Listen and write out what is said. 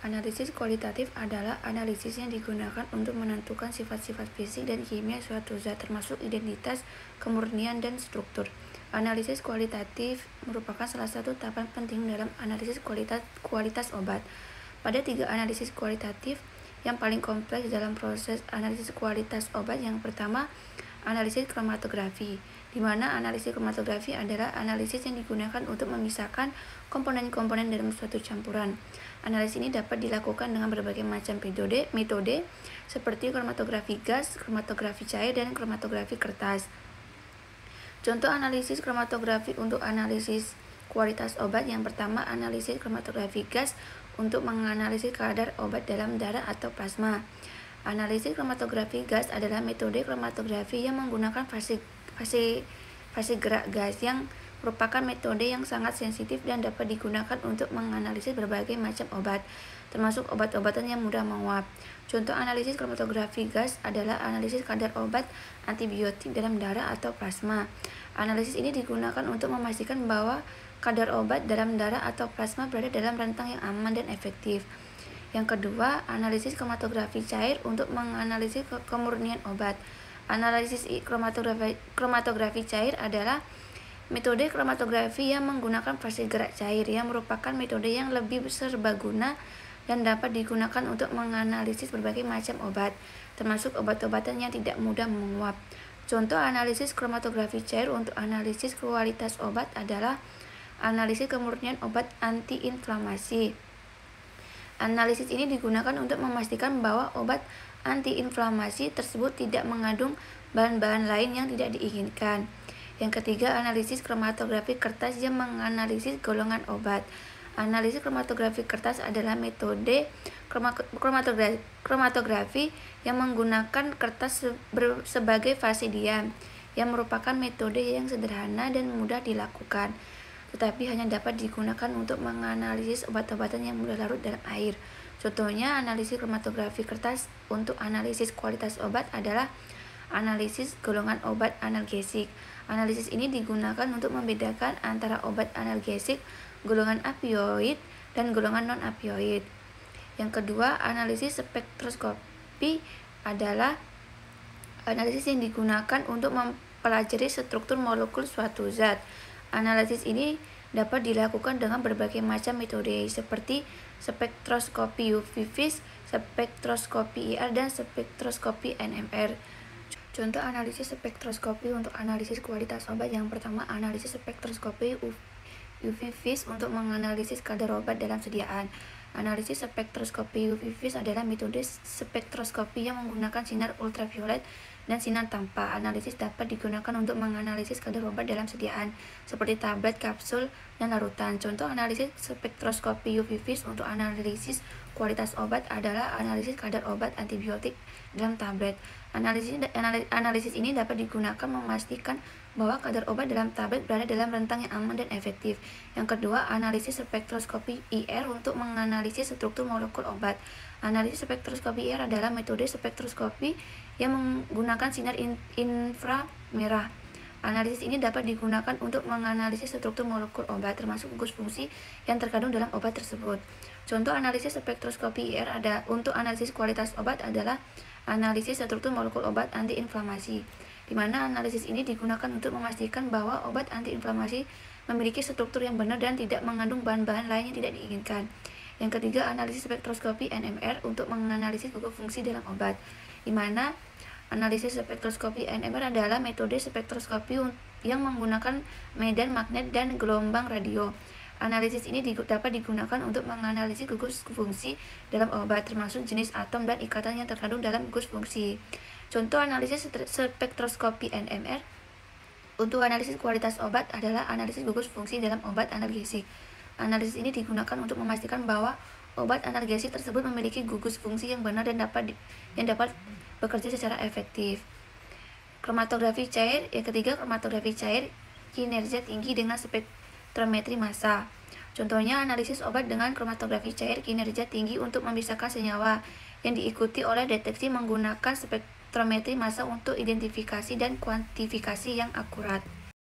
Analisis kualitatif adalah analisis yang digunakan untuk menentukan sifat-sifat fisik dan kimia suatu zat, termasuk identitas, kemurnian, dan struktur. Analisis kualitatif merupakan salah satu tahapan penting dalam analisis kualitas obat. Pada 3 analisis kualitatif yang paling kompleks dalam proses analisis kualitas obat, yang pertama, analisis kromatografi, di mana analisis kromatografi adalah analisis yang digunakan untuk memisahkan komponen-komponen dalam suatu campuran. Analisis ini dapat dilakukan dengan berbagai macam metode seperti kromatografi gas, kromatografi cair, dan kromatografi kertas. Contoh analisis kromatografi untuk analisis kualitas obat, yang pertama, analisis kromatografi gas untuk menganalisis kadar obat dalam darah atau plasma. Analisis kromatografi gas adalah metode kromatografi yang menggunakan fase gerak gas, yang merupakan metode yang sangat sensitif dan dapat digunakan untuk menganalisis berbagai macam obat, termasuk obat-obatan yang mudah menguap. Contoh analisis kromatografi gas adalah analisis kadar obat antibiotik dalam darah atau plasma. Analisis ini digunakan untuk memastikan bahwa kadar obat dalam darah atau plasma berada dalam rentang yang aman dan efektif. Yang kedua, analisis kromatografi cair untuk menganalisis kemurnian obat. Analisis kromatografi cair adalah metode kromatografi yang menggunakan fase gerak cair, yang merupakan metode yang lebih serbaguna dan dapat digunakan untuk menganalisis berbagai macam obat, termasuk obat-obatan yang tidak mudah menguap. Contoh analisis kromatografi cair untuk analisis kualitas obat adalah analisis kemurnian obat antiinflamasi. Analisis ini digunakan untuk memastikan bahwa obat antiinflamasi tersebut tidak mengandung bahan-bahan lain yang tidak diinginkan. Yang ketiga, analisis kromatografi kertas yang menganalisis golongan obat. Analisis kromatografi kertas adalah metode kromatografi yang menggunakan kertas sebagai fase diam, yang merupakan metode yang sederhana dan mudah dilakukan, tetapi hanya dapat digunakan untuk menganalisis obat-obatan yang mudah larut dalam air. Contohnya, analisis kromatografi kertas untuk analisis kualitas obat adalah analisis golongan obat analgesik. Analisis ini digunakan untuk membedakan antara obat analgesik golongan opioid dan golongan non-opioid. Yang kedua, analisis spektroskopi adalah analisis yang digunakan untuk mempelajari struktur molekul suatu zat. Analisis ini dapat dilakukan dengan berbagai macam metode seperti spektroskopi UV-Vis, spektroskopi IR, dan spektroskopi NMR. Contoh analisis spektroskopi untuk analisis kualitas obat, yang pertama, analisis spektroskopi UV-Vis untuk menganalisis kadar obat dalam sediaan. Analisis spektroskopi UV-Vis adalah metode spektroskopi yang menggunakan sinar ultraviolet dan sinar tanpa. Analisis dapat digunakan untuk menganalisis kadar obat dalam sediaan, seperti tablet, kapsul, dan larutan. Contoh analisis spektroskopi UV-Vis untuk analisis kualitas obat adalah analisis kadar obat antibiotik dalam tablet. Analisis ini dapat digunakan memastikan bahwa kadar obat dalam tablet berada dalam rentang yang aman dan efektif. Yang kedua, analisis spektroskopi IR untuk menganalisis struktur molekul obat. Analisis spektroskopi IR adalah metode spektroskopi yang menggunakan sinar inframerah. Analisis ini dapat digunakan untuk menganalisis struktur molekul obat, termasuk gugus fungsi yang terkandung dalam obat tersebut. Contoh analisis spektroskopi IR untuk analisis kualitas obat adalah analisis struktur molekul obat antiinflamasi, di mana analisis ini digunakan untuk memastikan bahwa obat antiinflamasi memiliki struktur yang benar dan tidak mengandung bahan-bahan lain yang tidak diinginkan. Yang ketiga, analisis spektroskopi NMR untuk menganalisis gugus fungsi dalam obat, di mana analisis spektroskopi NMR adalah metode spektroskopi yang menggunakan medan magnet dan gelombang radio. Analisis ini dapat digunakan untuk menganalisis gugus fungsi dalam obat, termasuk jenis atom dan ikatan yang terkandung dalam gugus fungsi. Contoh analisis spektroskopi NMR untuk analisis kualitas obat adalah analisis gugus fungsi dalam obat analgesik. Analisis ini digunakan untuk memastikan bahwa obat analgesik tersebut memiliki gugus fungsi yang benar dan dapat bekerja secara efektif. Kromatografi cair, yang ketiga, kromatografi cair kinerja tinggi dengan spektrometri massa. Contohnya analisis obat dengan kromatografi cair kinerja tinggi untuk memisahkan senyawa, yang diikuti oleh deteksi menggunakan spektrometri massa untuk identifikasi dan kuantifikasi yang akurat.